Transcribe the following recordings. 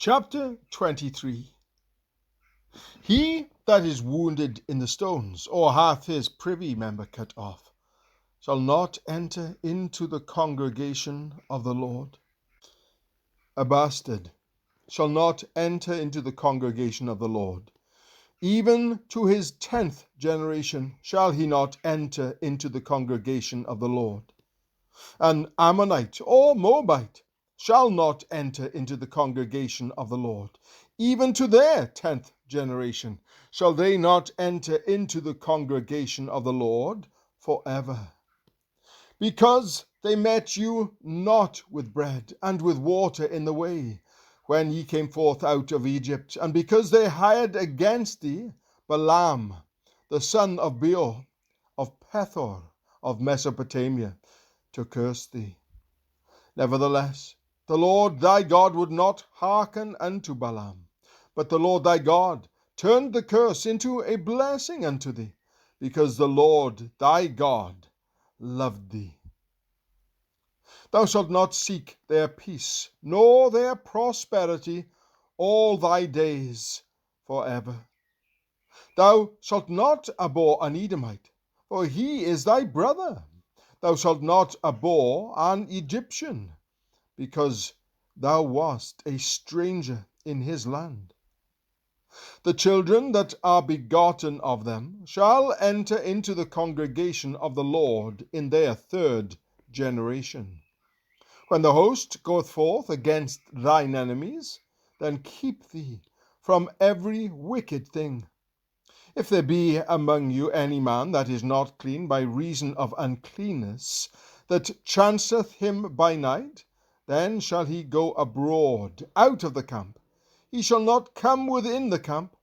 Chapter 23. He that is wounded in the stones, or hath his privy member cut off, shall not enter into the congregation of the Lord. A bastard shall not enter into the congregation of the Lord. Even to his 10th generation shall he not enter into the congregation of the Lord. An Ammonite or Moabite shall not enter into the congregation of the Lord. Even to their 10th generation shall they not enter into the congregation of the Lord forever. Because they met you not with bread and with water in the way, when ye came forth out of Egypt, and because they hired against thee Balaam, the son of Beor, of Pethor, of Mesopotamia, to curse thee. Nevertheless, the Lord thy God would not hearken unto Balaam, but the Lord thy God turned the curse into a blessing unto thee, because the Lord thy God loved thee. Thou shalt not seek their peace, nor their prosperity all thy days forever. Thou shalt not abhor an Edomite, for he is thy brother. Thou shalt not abhor an Egyptian, because thou wast a stranger in his land. The children that are begotten of them shall enter into the congregation of the Lord in their 3rd generation. When the host goeth forth against thine enemies, then keep thee from every wicked thing. If there be among you any man that is not clean by reason of uncleanness, that chanceth him by night, then shall he go abroad out of the camp. He shall not come within the camp,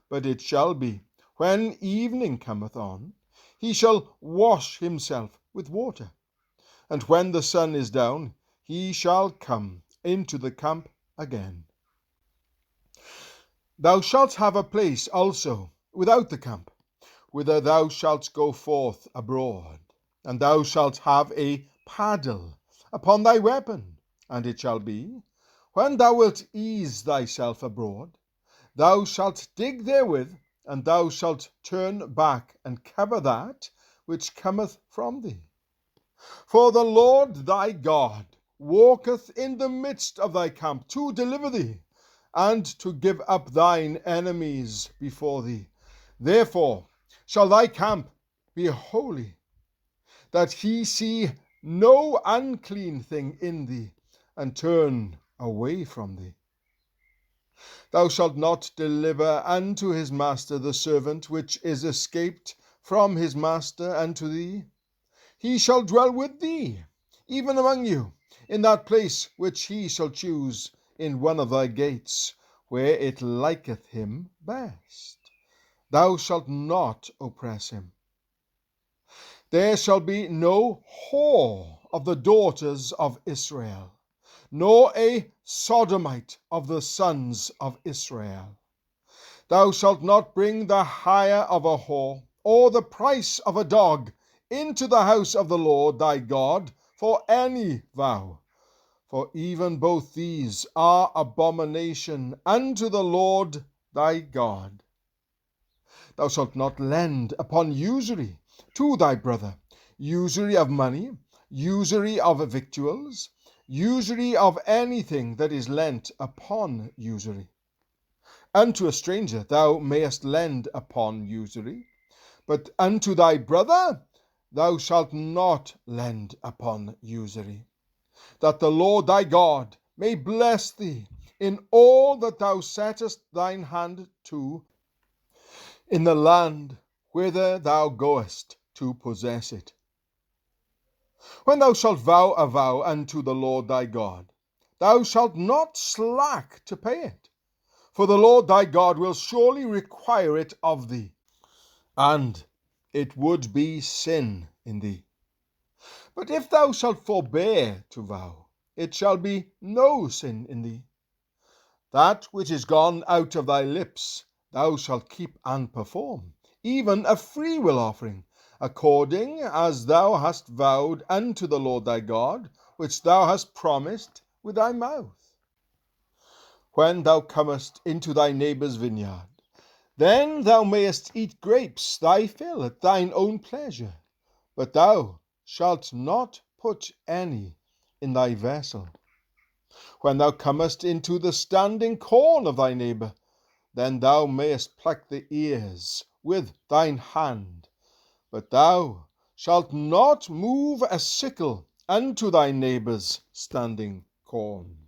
but it shall be, when evening cometh on, he shall wash himself with water. And when the sun is down, he shall come into the camp again. Thou shalt have a place also without the camp, whither thou shalt go forth abroad, and thou shalt have a paddle upon thy weapon. And it shall be, when thou wilt ease thyself abroad, thou shalt dig therewith, and thou shalt turn back and cover that which cometh from thee. For the Lord thy God walketh in the midst of thy camp to deliver thee, and to give up thine enemies before thee. Therefore shall thy camp be holy, that he see no unclean thing in thee, and turn away from thee. Thou shalt not deliver unto his master the servant which is escaped from his master unto thee. He shall dwell with thee, even among you, in that place which he shall choose in one of thy gates, where it liketh him best. Thou shalt not oppress him. There shall be no whore of the daughters of Israel, nor a sodomite of the sons of Israel. Thou shalt not bring the hire of a whore, or the price of a dog, into the house of the Lord thy God for any vow. For even both these are abomination unto the Lord thy God. Thou shalt not lend upon usury to thy brother, usury of money, usury of victuals, usury of anything that is lent upon usury. Unto a stranger thou mayest lend upon usury, but unto thy brother thou shalt not lend upon usury, that the Lord thy God may bless thee in all that thou settest thine hand to, in the land whither thou goest to possess it. When thou shalt vow a vow unto the Lord thy God, thou shalt not slack to pay it, for the Lord thy God will surely require it of thee, and it would be sin in thee. But if thou shalt forbear to vow, it shall be no sin in thee. That which is gone out of thy lips thou shalt keep and perform, even a freewill offering, according as thou hast vowed unto the Lord thy God, which thou hast promised with thy mouth. when thou comest into thy neighbour's vineyard. Then thou mayest eat grapes thy fill at thine own pleasure, but thou shalt not put any in thy vessel. When thou comest into the standing corn of thy neighbour, then thou mayest pluck the ears with thine hand, but thou shalt not move a sickle unto thy neighbour's standing corn.